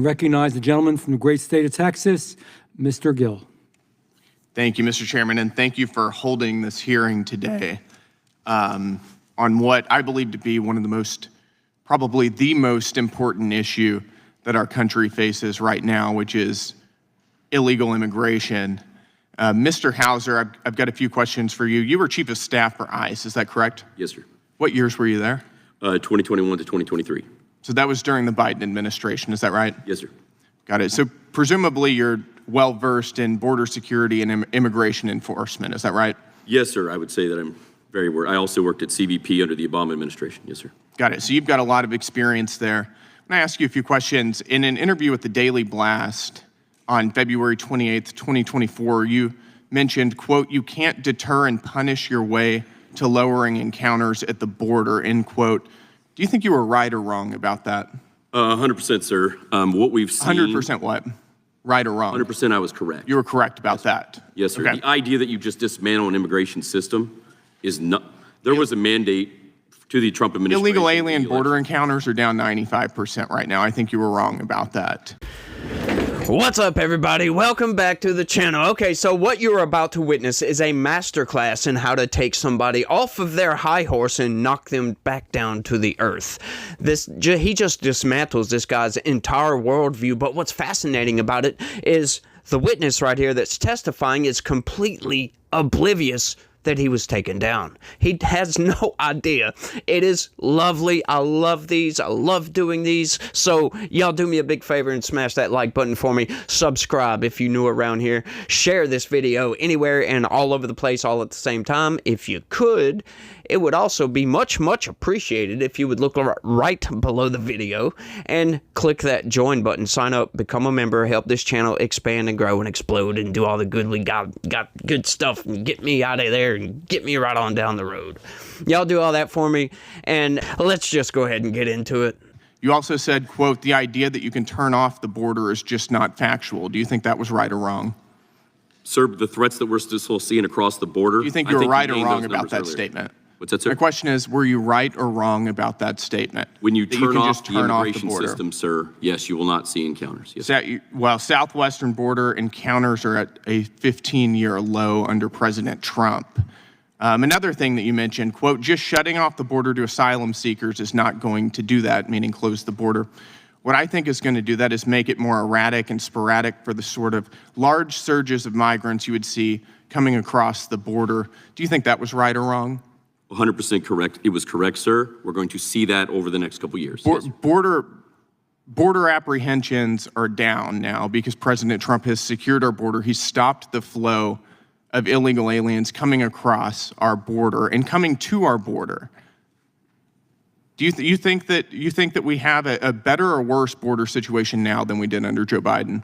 recognize the gentleman from the great state of Texas, Mr. Gill. Thank you, Mr. Chairman, and thank you for holding this hearing today on what I believe to be one of the most, probably the most important issue that our country faces right now, which is illegal immigration. Mr. Hauser, I've got a few questions for you. You were Chief of Staff for ICE, is that correct? Yes, sir. What years were you there? 2021 to 2023. So that was during the Biden administration, is that right? Yes, sir. Got it. So presumably you're well-versed in border security and immigration enforcement, is that right? Yes, sir. I would say that I'm very aware. I also worked at CBP under the Obama administration. Yes, sir. Got it. So you've got a lot of experience there. I'm going to ask you a few questions. In an interview with the Daily Blast on February 28th, 2024, you mentioned, quote, "You can't deter and punish your way to lowering encounters at the border," end quote. Do you think you were right or wrong about that? 100%, sir. What we've seen. 100% what? Right or wrong? 100% I was correct. You were correct about that? Yes, sir. Okay. The idea that you just dismantle an immigration system is not, there was a mandate to the Trump administration. Illegal alien border encounters are down 95% right now. I think you were wrong about that. What's up, everybody? Welcome back to the channel. Okay, so what you're about to witness is a masterclass in how to take somebody off of their high horse and knock them back down to the earth. He just dismantles this guy's entire worldview, but what's fascinating about it is the witness right here that's testifying is completely oblivious that he was taken down. He has no idea. It is lovely. I love these. I love doing these. So y'all do me a big favor and smash that like button for me. Subscribe if you're new around here. Share this video anywhere and all over the place all at the same time. If you could, it would also be much, much appreciated if you would look right below the video and click that join button. Sign up, become a member, help this channel expand and grow and explode and do all the got good stuff and get me out of there and get me right on down the road. Y'all do all that for me, and let's just go ahead and get into it. You also said, quote, "The idea that you can turn off the border is just not factual." Do you think that was right or wrong? Sir, the threats that we're still seeing across the border. Do you think you were right or wrong about that statement? What's that, sir? My question is, were you right or wrong about that statement? When you turn off the immigration system, sir, yes, you will not see encounters. Yes. Well, southwestern border encounters are at a 15-year low under President Trump. Another thing that you mentioned, quote, "Just shutting off the border to asylum seekers is not going to do that," meaning close the border. What I think is going to do that is make it more erratic and sporadic for the sort of large surges of migrants you would see coming across the border. Do you think that was right or wrong? 100% correct. It was correct, sir. We're going to see that over the next couple of years. Yes. Border apprehensions are down now because President Trump has secured our border. He's stopped the flow of illegal aliens coming across our border and coming to our border. Do you think that we have a better or worse border situation now than we did under Joe Biden?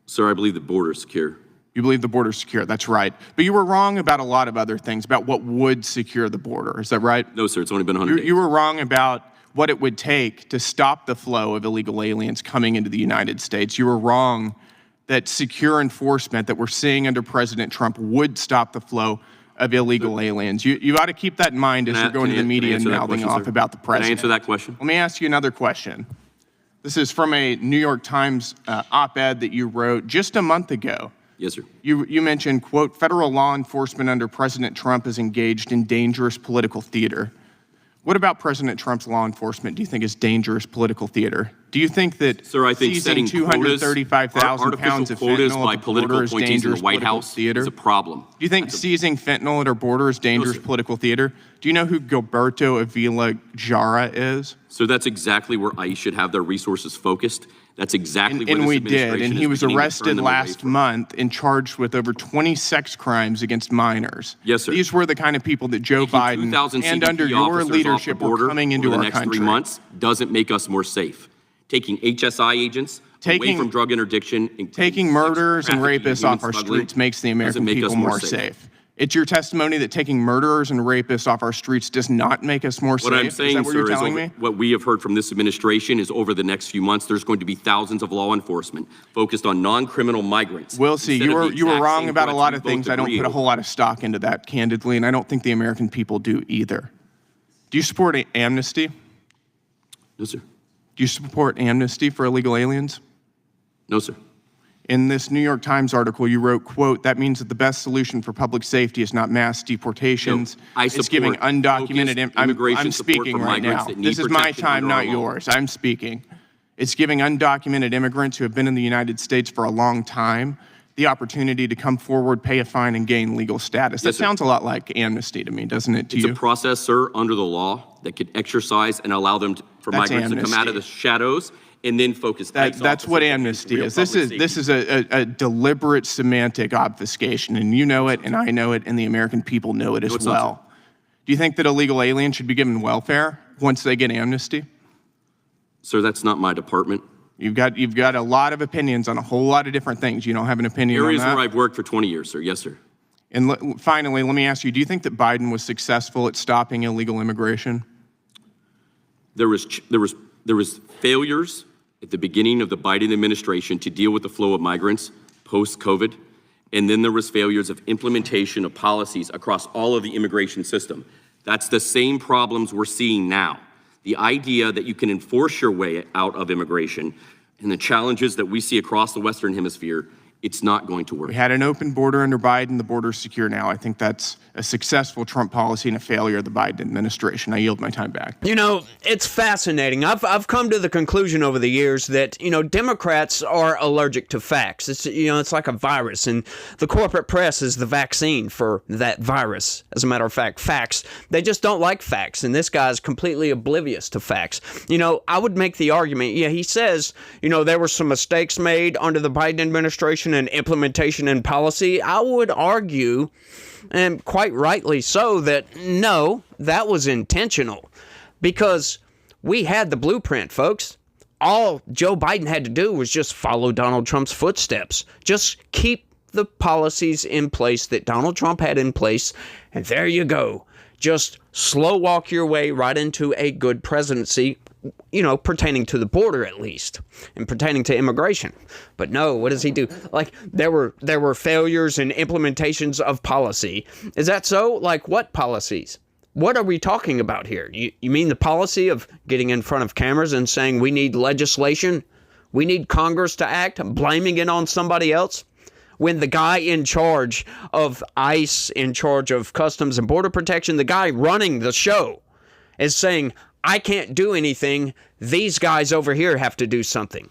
Sir, I believe the border is secure. You believe the border is secure, that's right. But you were wrong about a lot of other things, about what would secure the border, is that right? No, sir, it's only been 100 days. You were wrong about what it would take to stop the flow of illegal aliens coming into the United States. You were wrong that secure enforcement that we're seeing under President Trump would stop the flow of illegal aliens. You ought to keep that in mind as you're going to the media and mouthing off about the president. Can I answer that question? Let me ask you another question. This is from a New York Times op-ed that you wrote just a month ago. Yes, sir. You mentioned, quote, "Federal law enforcement under President Trump is engaged in dangerous political theater." What about President Trump's law enforcement do you think is dangerous political theater? Do you think that seizing 235,000 pounds of fentanyl at the border is dangerous political theater? Is a problem. Do you think seizing fentanyl at our border is dangerous political theater? Do you know who Gilberto Avila Jara is? So that's exactly where ICE should have their resources focused. That's exactly and we did, and he was arrested last month and charged with over 20 sex crimes against minors. Yes, sir. These were the kind of people that Joe Biden and under your leadership were coming into our country. The next 3 months doesn't make us more safe. Taking HSI agents away from drug interdiction, and taking murderers and rapists off our streets makes the American people more safe. It's your testimony that taking murderers and rapists off our streets does not make us more safe? What I'm saying, sir, is what we have heard from this administration is over the next few months, there's going to be thousands of law enforcement focused on non-criminal migrants. We'll see. You were wrong about a lot of things. I don't put a whole lot of stock into that, candidly, and I don't think the American people do either. Do you support amnesty? No, sir. Do Do you support amnesty for illegal aliens? No, sir. In this New York Times article, you wrote, quote, "That means that the best solution for public safety is not mass deportations. No, I it's giving support undocumented focused immigration I'm support speaking for right migrants now. that need This is my protection time, under our not law. yours. I'm speaking. It's giving undocumented immigrants who have been in the United States for a long time the opportunity to come forward, pay a fine, and gain legal status." That Yes, sir. sounds a lot like amnesty to me, doesn't it, to It's you? a process, sir, under the law that could exercise and allow them for That's migrants to come out of amnesty. the shadows and then focus. That's what amnesty is. This is a deliberate semantic obfuscation, and you know it, and I know it, and the American people know it as it's not, well. Do you think that illegal aliens should be given welfare once they get amnesty? Sir, that's not my department. You've got a lot of opinions on a whole lot of different things. You don't have an opinion Areas on that? where I've worked for 20 years, sir. Yes, sir. And finally, let me ask you, do you think that Biden was successful at stopping illegal immigration? There was failures at the beginning of the Biden administration to deal with the flow of migrants post-COVID, and then there was failures of implementation of policies across all of the immigration system. That's the same problems we're seeing now. The idea that you can enforce your way out of immigration and the challenges that we see across the Western Hemisphere, it's not going to work. We had an open border under Biden. The border's secure now. I think that's a successful Trump policy and a failure of the Biden administration. I yield my time back. You know, it's fascinating. I've come to the conclusion over the years that, Democrats are allergic to facts. It's like a virus, and the corporate press is the vaccine for that virus. As a matter of fact, facts, they just don't like facts, and this guy's completely oblivious to facts. I would make the argument, he says, there were some mistakes made under the Biden administration and implementation and policy. I would argue, and quite rightly so, that no, that was intentional, because we had the blueprint, folks. All Joe Biden had to do was just follow Donald Trump's footsteps. Just keep the policies in place that Donald Trump had in place, and there you go. Just slow walk your way right into a good presidency, pertaining to the border at least, and pertaining to immigration. But no, what does he do? Like, there were failures in implementations of policy. Is that so? Like, what policies? What are we talking about here? You mean the policy of getting in front of cameras and saying we need legislation? We need Congress to act, blaming it on somebody else? When the guy in charge of ICE, in charge of Customs and Border Protection, the guy running the show is saying, I can't do anything. These guys over here have to do something.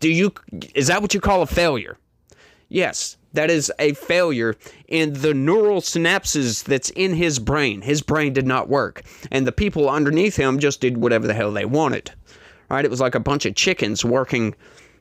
Is that what you call a failure? Yes, that is a failure in the neural synapses that's in his brain. His brain did not work. And the people underneath him just did whatever the hell they wanted. Right? It was like a bunch of chickens working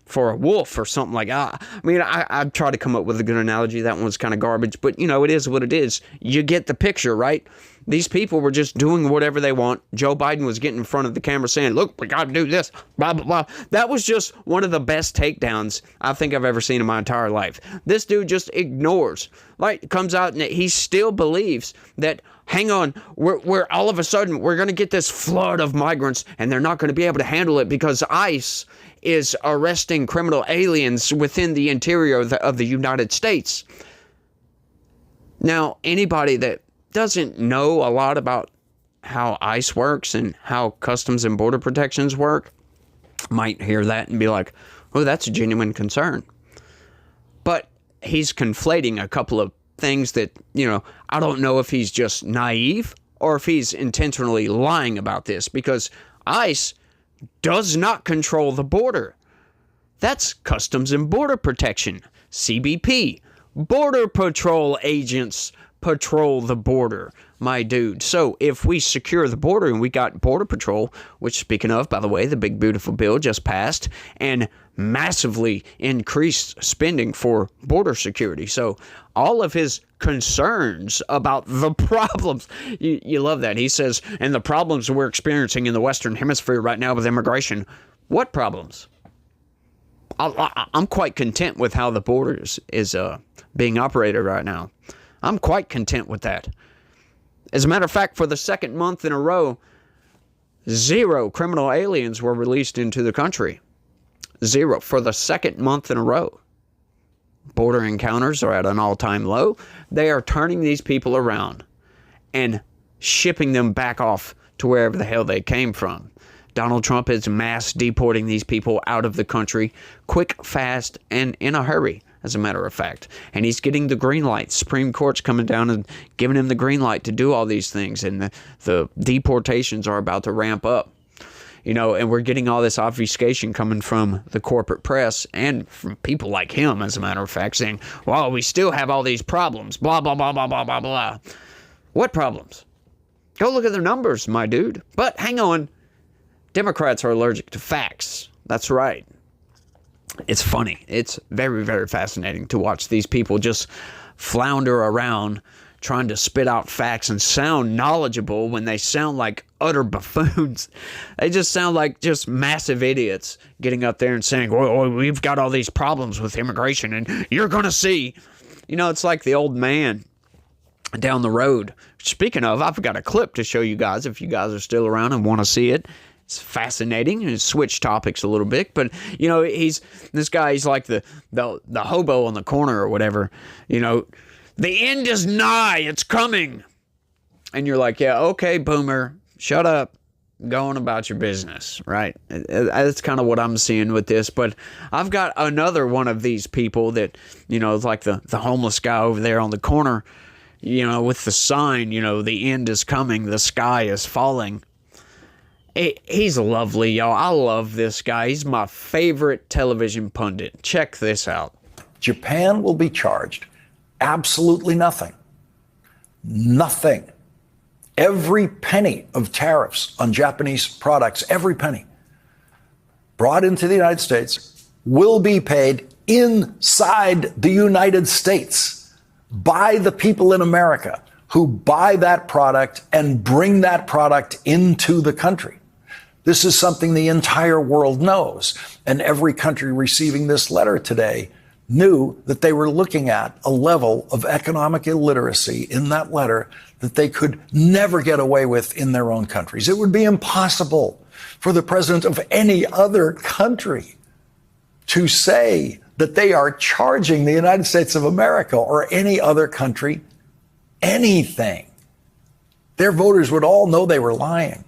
for a wolf or something like that. I tried to come up with a good analogy. That one was kind of garbage, but it is what it is. You get the picture, right? These people were just doing whatever they want. Joe Biden was getting in front of the camera saying, look, we got to do this, blah, blah, blah. That was just one of the best takedowns I think I've ever seen in my entire life. This dude just ignores. Like, comes out and he still believes that, hang on, we're all of a sudden, we're going to get this flood of migrants and they're not going to be able to handle it because ICE is arresting criminal aliens within the interior of the United States. Now, anybody that doesn't know a lot about how ICE works and how Customs and Border Protections work might hear that and be like, oh, that's a genuine concern. But he's conflating a couple of things that, I don't know if he's just naive or if he's intentionally lying about this, because ICE does not control the border. That's Customs and Border Protection, CBP. Border Patrol agents patrol the border, my dude. So if we secure the border and we got Border Patrol, which, speaking of, by the way, the big beautiful bill just passed and massively increased spending for border security. So all of his concerns about the problems, you love that. He says, and the problems we're experiencing in the Western Hemisphere right now with immigration. What problems? I'm quite content with how the border is being operated right now. I'm quite content with that. As a matter of fact, for the second month in a row, 0 criminal aliens were released into the country. 0 for the second month in a row. Border encounters are at an all-time low. They are turning these people around and shipping them back off to wherever the hell they came from. Donald Trump is mass deporting these people out of the country quick, fast, and in a hurry, as a matter of fact. And he's getting the green light. Supreme Court's coming down and giving him the green light to do all these things. And the deportations are about to ramp up. You know, and we're getting all this obfuscation coming from the corporate press and from people like him, as a matter of fact, saying, well, we still have all these problems, blah, blah, blah, blah, blah, blah, blah. What problems? Go look at the numbers, my dude. But hang on. Democrats are allergic to facts. That's right. It's funny. It's very, very fascinating to watch these people just flounder around trying to spit out facts and sound knowledgeable when they sound like utter buffoons. They just sound like just massive idiots getting up there and saying, well, we've got all these problems with immigration and you're going to see. You know, it's like the old man down the road. Speaking of, I've got a clip to show you guys if you guys are still around and want to see it. It's fascinating and switch topics a little bit, but you know, he's like the hobo on the corner or whatever, you know, the end is nigh, it's coming. And you're like, yeah, okay, boomer, shut up, go on about your business, right? That's kind of what I'm seeing with this. But I've got another one of these people that, you know, it's like the homeless guy over there on the corner, you know, with the sign, you know, the end is coming, the sky is falling. He's lovely, y'all. I love this guy. He's my favorite television pundit. Check this out. Japan will be charged absolutely nothing. Nothing. Every penny of tariffs on Japanese products, every penny brought into the United States will be paid inside the United States by the people in America who buy that product and bring that product into the country. This is something the entire world knows. And every country receiving this letter today knew that they were looking at a level of economic illiteracy in that letter that they could never get away with in their own countries. It would be impossible for the president of any other country to say that they are charging the United States of America or any other country anything. Their voters would all know they were lying,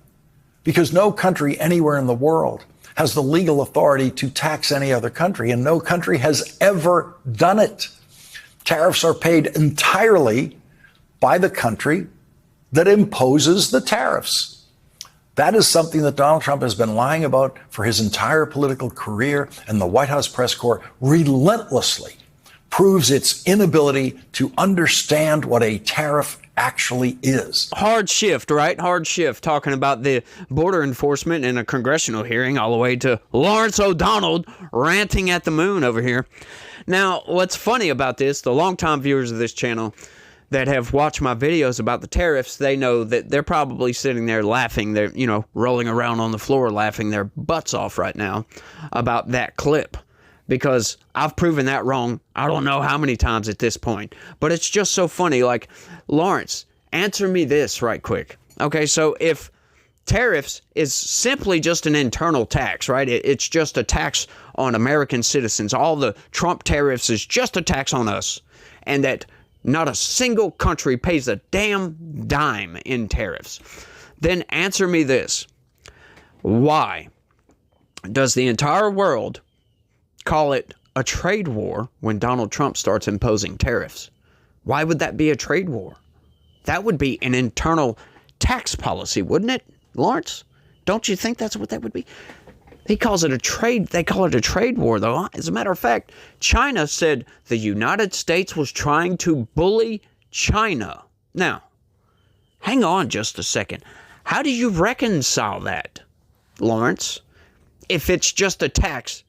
because no country anywhere in the world has the legal authority to tax any other country, and no country has ever done it. Tariffs are paid entirely by the country that imposes the tariffs. That is something that Donald Trump has been lying about for his entire political career, and the White House press corps relentlessly proves its inability to understand what a tariff actually is. Hard shift, right? Hard shift, talking about the border enforcement in a congressional hearing all the way to Lawrence O'Donnell ranting at the moon over here. Now, what's funny about this, the longtime viewers of this channel that have watched my videos about the tariffs, they know that they're probably sitting there laughing. They're, you know, rolling around on the floor laughing their butts off right now about that clip, because I've proven that wrong I don't know how many times at this point. But it's just so funny. Like, Lawrence, answer me this right quick. Okay, so if tariffs is simply just an internal tax, right? It's just a tax on American citizens. All the Trump tariffs is just a tax on us. And that not a single country pays a damn dime in tariffs. Then answer me this. Why does the entire world call it a trade war when Donald Trump starts imposing tariffs? Why would that be a trade war? That would be an internal tax policy, wouldn't it, Lawrence? Don't you think that's what that would be? He calls it a trade. They call it a trade war, though. As a matter of fact, China said the United States was trying to bully China. Now, hang on just a second. How do you reconcile that, Lawrence? If it's just a tax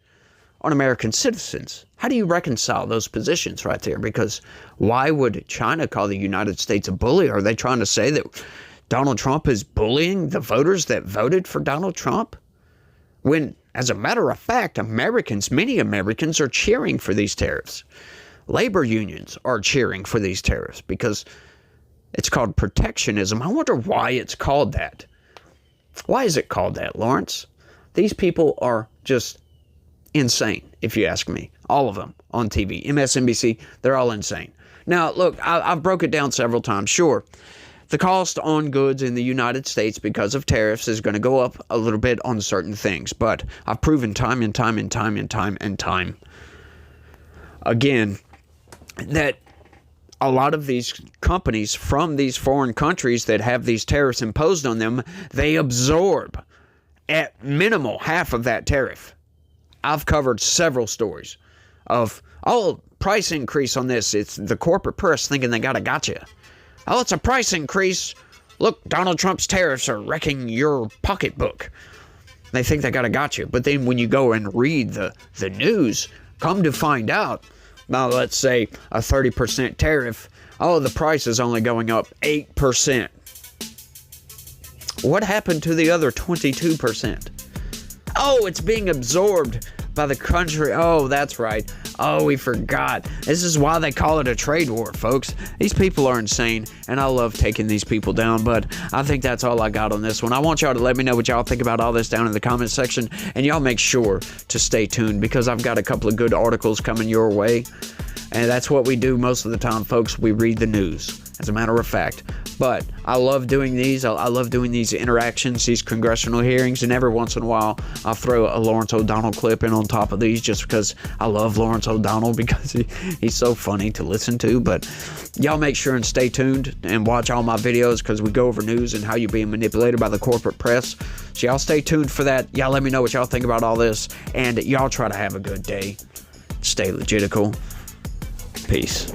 on American citizens, how do you reconcile those positions right there? Because why would China call the United States a bully? Are they trying to say that Donald Trump is bullying the voters that voted for Donald Trump? When, as a matter of fact, many Americans are cheering for these tariffs. Labor unions are cheering for these tariffs because it's called protectionism. I wonder why it's called that. Why is it called that, Lawrence? These people are just insane, if you ask me. All of them on TV, MSNBC, they're all insane. Now, look, I've broke it down several times. Sure, the cost on goods in the United States because of tariffs is going to go up a little bit on certain things. But I've proven time and time again that a lot of these companies from these foreign countries that have these tariffs imposed on them, they absorb at minimal half of that tariff. I've covered several stories of, oh, price increase on this. It's the corporate press thinking they got a gotcha. Oh, it's a price increase. Look, Donald Trump's tariffs are wrecking your pocketbook. They think they got a gotcha. But then when you go and read the news, come to find out, now let's say a 30% tariff, oh, the price is only going up 8%. What happened to the other 22%? Oh, it's being absorbed by the country. Oh, that's right. Oh, we forgot. This is why they call it a trade war, folks. These people are insane, and I love taking these people down, but I think that's all I got on this one. I want y'all to let me know what y'all think about all this down in the comment section, and y'all make sure to stay tuned because I've got a couple of good articles coming your way, and that's what we do most of the time, folks. We read the news, as a matter of fact. But I love doing these. I love doing these interactions, these congressional hearings, and every once in a while I'll throw a Lawrence O'Donnell clip in on top of these just because I love Lawrence O'Donnell because he's so funny to listen to. But y'all make sure and stay tuned and watch all my videos because we go over news and how you're being manipulated by the corporate press. So y'all stay tuned for that. Y'all let me know what y'all think about all this, and y'all try to have a good day. Stay legitical. Peace.